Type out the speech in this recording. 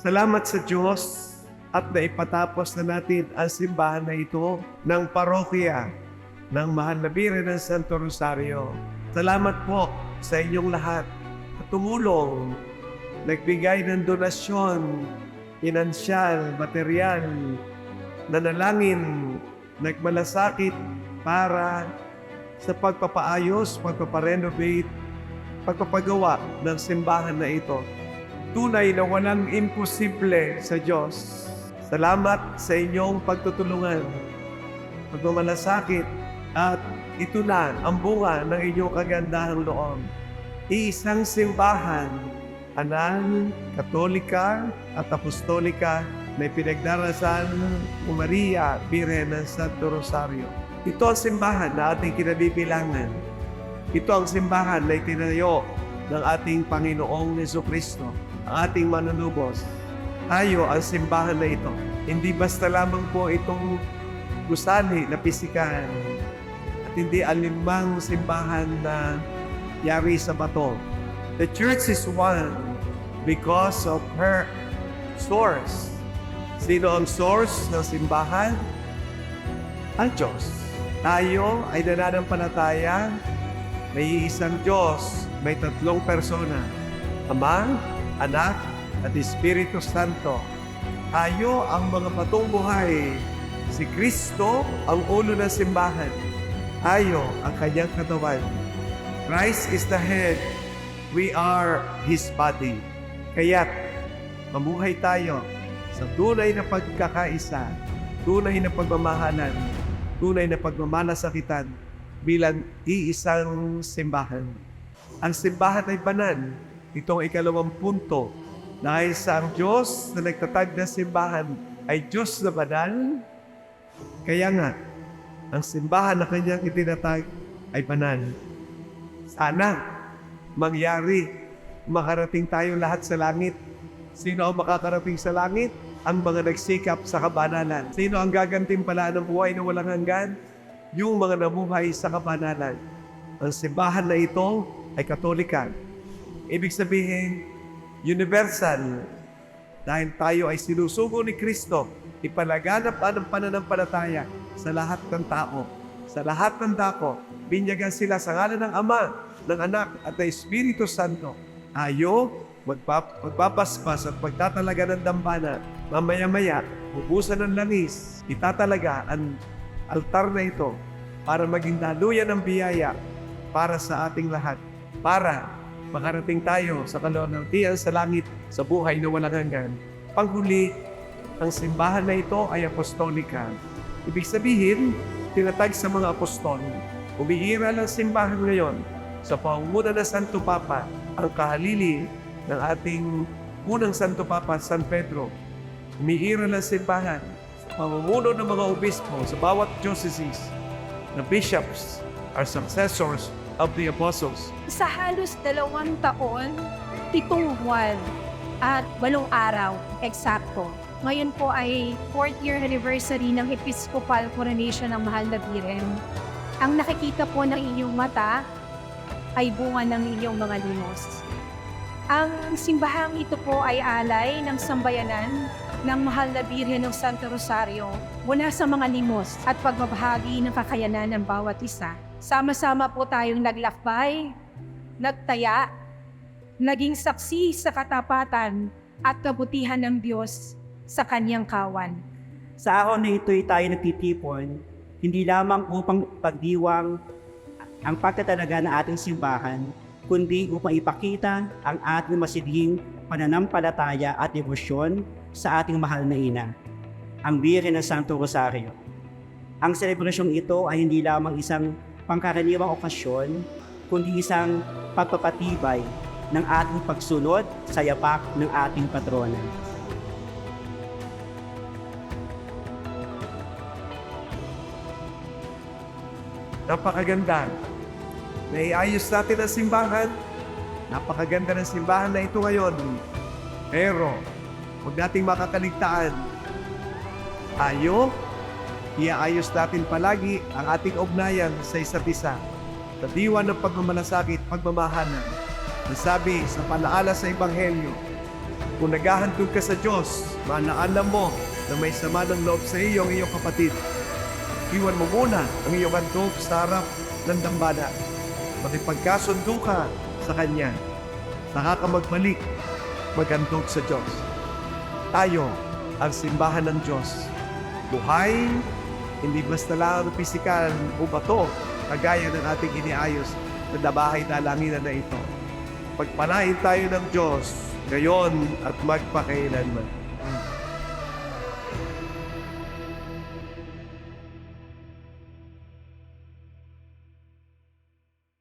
Salamat sa Diyos at naipatapos na natin ang simbahan na ito ng parokya ng Mahal na Birhen ng Santo Rosario. Salamat po sa inyong lahat at tumulong, nagbigay ng donasyon, pinansyal, material, nanalangin, nagmalasakit para sa pagpapaayos, pagpaparenovate, pagpapagawa ng simbahan na ito. Tunay na walang imposible sa Diyos. Salamat sa inyong pagtutulungan, pagmamalasakit, at ito na ang bunga ng inyong kagandahang loob. Iisang simbahan, anal, katolika at apostolika na pinagdarasan ni Maria, Birhen ng Santo Rosario. Ito ang simbahan na ating kinabibilangan. Ito ang simbahan na itinayo ng ating Panginoong Jesucristo, ang ating manunubos. Tayo ang simbahan na ito. Hindi basta lamang po itong gusali na pisikal at hindi alimang simbahan na yari sa bato. The church is one because of her source. Sino ang source ng simbahan? Ang Diyos. Tayo ay nananampalataya, may isang Diyos, may tatlong persona, Ama, Anak, at Espiritu Santo. Tayo ang mga patong buhay. Si Kristo ang ulo ng simbahan. Tayo ang kanyang katawan. Christ is the head. We are His body. Kaya't mamuhay tayo sa tunay na pagkakaisa, tunay na pagmamahalan, tunay na pagmamalasakitan bilang iisang simbahan. Ang simbahan ay banal. Itong ikalawang punto. Dahil sa ang Diyos na nagtatag ng simbahan ay Diyos na banal, kaya nga, ang simbahan na kanyang itinatag ay banal. Sana mangyari, makarating tayo lahat sa langit. Sino ang makakarating sa langit? Ang mga nagsikap sa kabanalan. Sino ang gagantimpalaan ng buhay na walang hanggan? Yung mga namuhay sa kabanalan. Ang simbahan na ito ay katolika. Ibig sabihin, universal. Dahil tayo ay sinusugo ni Kristo, ipalaganap ang pananampalataya sa lahat ng tao. Sa lahat ng dako, binyagan sila sa ngalan ng Ama, ng Anak, at ng Espiritu Santo. Tayo, magpapaspas at pagtatalaga ng dambana, mamaya-maya, ubusan ng langis, itatalaga ang altar na ito para maging daluyan ng biyaya para sa ating lahat, para makarating tayo sa kalwalhatian sa langit, sa buhay na walang hanggan. Panghuli, ang simbahan na ito ay apostolika. Ibig sabihin, tinatag sa mga apostol. Umiiral ang simbahan ngayon sa pangunguna ng Santo Papa, ang kahalili ng ating unang Santo Papa, San Pedro. Umiiral ang simbahan sa pamumuno ng mga obispo sa bawat diocese. The bishops are successors of the apostles. Sa halos 2 taon, 7 buwan at 8 araw, eksakto. Ngayon po ay 4th year anniversary ng Episcopal Coronation ng Mahal na Birhen. Ang nakikita po ng inyong mata ay bunga ng inyong mga limos. Ang simbahang ito po ay alay ng sambayanan ng Mahal na Birhen ng Santo Rosario mula sa mga limos at pagbabahagi ng kakayanan ng bawat isa. Sama-sama po tayong naglakbay, nagtaya, naging saksi sa katapatan at kabutihan ng Diyos sa kanyang kawan. Sa araw na ito'y tayo nagtitipon, hindi lamang upang pagdiwang ang pagtatalaga ng ating simbahan, kundi upang ipakita ang ating masidhing pananampalataya at debosyon sa ating mahal na ina, ang Birhen ng Santo Rosario. Ang selebrasyong ito ay hindi lamang isang pangkaraniwang okasyon, kundi isang pagpapatibay ng ating pagsunod sa yapak ng ating patrona. Napakaganda. Naiayos natin ang simbahan. Napakaganda ng simbahan na ito ngayon. Pero, huwag nating makakaligtaan. Tayo, iaayos natin palagi ang ating ugnayan sa isa't isa. Sa diwa ng pagmamalasakit, pagmamahalan. Nasabi sa palaala sa Ebanghelyo, Kung naghahandog ka sa Diyos, alam mo na may sama ng loob sa iyo ang iyong kapatid. Iwan mo muna ang iyong handog sa harap ng dambana. Makipagkasundo ka sa Kanya. Saka ka magbalik, maghandog sa Diyos. Tayo ang simbahan ng Diyos. Buhay, hindi basta lang pisikal o bato, kagaya ng ating iniayos na bahay dalanginan na ito. Pagpalain tayo ng Diyos ngayon at magpakailanman.